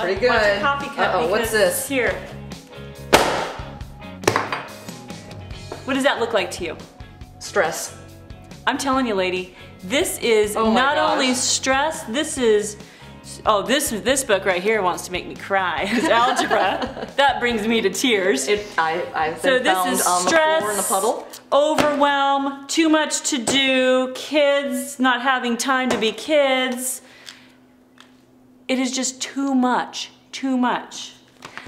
pretty good. Wants a coffee cup. Uh-oh, what's this? Here. What does that look like to you? Stress. I'm telling you, lady, this is not only stress, this is, this book right here wants to make me cry. It's algebra. That brings me to tears. I've been found on the floor in a puddle. Overwhelm, too much to do, kids not having time to be kids. It is just too much, too much.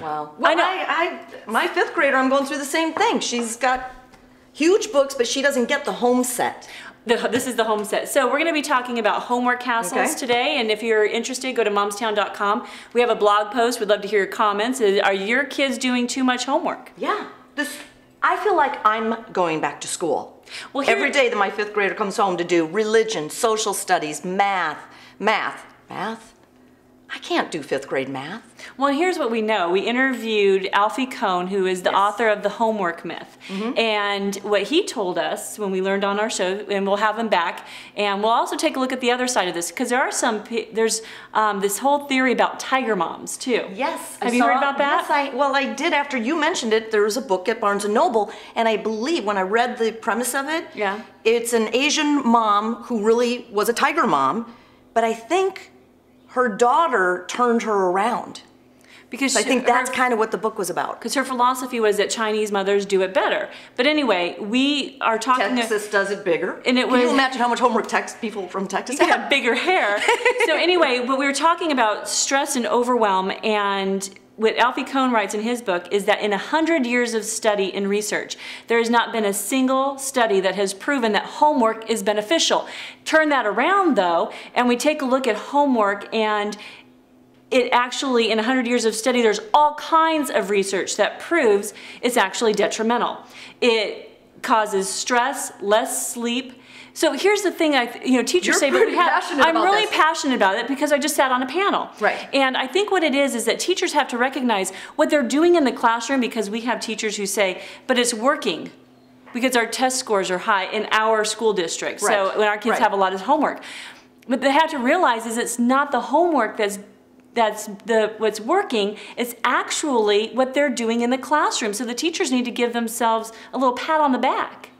Wow. Well, my fifth grader, I'm going through the same thing. She's got huge books, but she doesn't get the home set. This is the home set. So we're going to be talking about homework castles today, and if you're interested, go to momstown.com. We have a blog post. We'd love to hear your comments. Are your kids doing too much homework? Yeah. I feel like I'm going back to school. Well, every day that my fifth grader comes home to do religion, social studies, math. I can't do fifth grade math. Well, here's what we know. We interviewed Alfie Kohn, who is the author of The Homework Myth. And what he told us when we learned on our show, and we'll have him back, and we'll also take a look at the other side of this, because there's this whole theory about tiger moms, too. Yes. Have you heard about that? Yes, I did. After you mentioned it, there was a book at Barnes & Noble, and I believe when I read the premise of it, it's an Asian mom who really was a tiger mom, but I think her daughter turned her around. Because I think that's kind of what the book was about. Because her philosophy was that Chinese mothers do it better. But anyway, we are talking... Texas does it bigger. And Can you imagine how much homework people from Texas have? Yeah, bigger hair. So anyway, but we were talking about stress and overwhelm, and what Alfie Kohn writes in his book is that in 100 years of study and research, there has not been a single study that has proven that homework is beneficial. Turn that around, though, and we take a look at homework, and it actually, in 100 years of study, there's all kinds of research that proves it's actually detrimental. It causes stress, less sleep. So here's the thing, teachers say, I'm really passionate about it because I just sat on a panel. Right. And I think what it is that teachers have to recognize what they're doing in the classroom, because we have teachers who say, but it's working because our test scores are high in our school district. Right. So when our kids have a lot of homework. But they have to realize is it's not the homework what's working, it's actually what they're doing in the classroom. So the teachers need to give themselves a little pat on the back.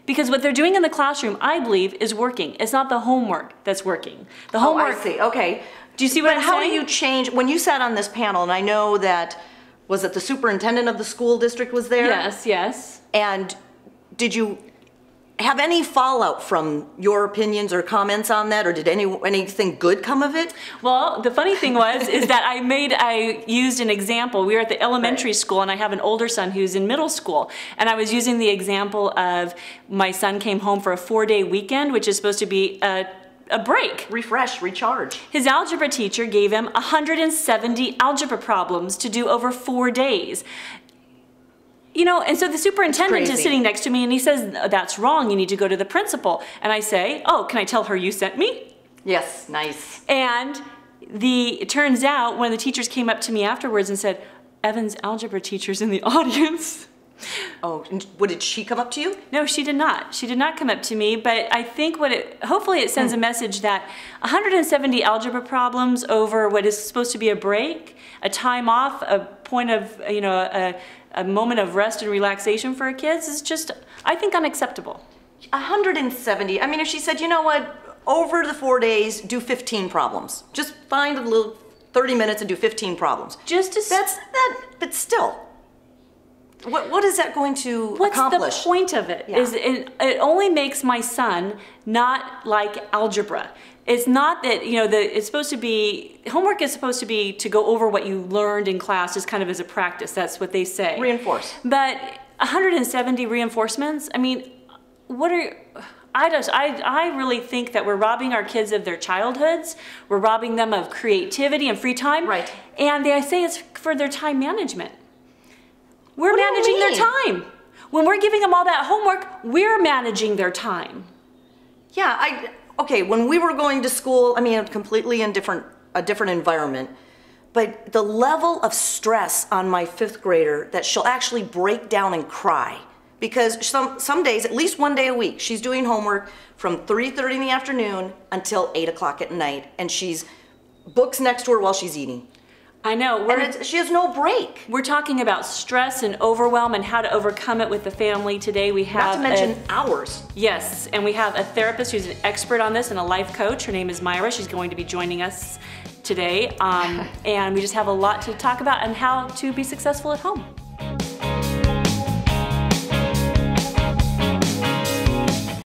Because what they're doing in the classroom, I believe, is working. It's not the homework that's working. The homework. I see. Okay. Do you see what I'm saying? How do you change, when you sat on this panel, and I know that, was it the superintendent of the school district was there? Yes, yes. And did you have any fallout from your opinions or comments on that, or did anything good come of it? Well, the funny thing is that I used an example. We were at the elementary school, and I have an older son who's in middle school, and I was using the example of my son came home for a 4-day weekend, which is supposed to be a break. Refresh, recharge. His algebra teacher gave him 170 algebra problems to do over 4 days. And so the superintendent is sitting next to me, and he says, that's wrong, you need to go to the principal. And I say, oh, can I tell her you sent me? Yes, nice. And it turns out one of the teachers came up to me afterwards and said, Evan's algebra teacher's in the audience. Oh, what, did she come up to you? No, she did not. She did not come up to me, but I think hopefully it sends a message that 170 algebra problems over what is supposed to be a break, a time off, a point of, a moment of rest and relaxation for our kids is just, I think, unacceptable. 170. I mean, if she said, you know what, over the 4 days, do 15 problems. Just find a little 30 minutes and do 15 problems. But still. What is that going to accomplish? What's the point of it? Yeah. It only makes my son not like algebra. It's not that, it's supposed to be, homework is supposed to be to go over what you learned in class just kind of as a practice. That's what they say. Reinforce. But 170 reinforcements, I mean, I really think that we're robbing our kids of their childhoods. We're robbing them of creativity and free time. Right. And I say it's for their time management. We're managing their time. When we're giving them all that homework, we're managing their time. Yeah, okay, when we were going to school, I mean, completely in a different environment, but the level of stress on my fifth grader that she'll actually break down and cry, because some days, at least 1 day a week, she's doing homework from 3:30 in the afternoon until 8 o'clock at night, and she's books next to her while she's eating. I know. And she has no break. We're talking about stress and overwhelm and how to overcome it with the family. Today we have Not to mention hours. Yes, and we have a therapist who's an expert on this and a life coach. Her name is Myra. She's going to be joining us today. And we just have a lot to talk about and how to be successful at home.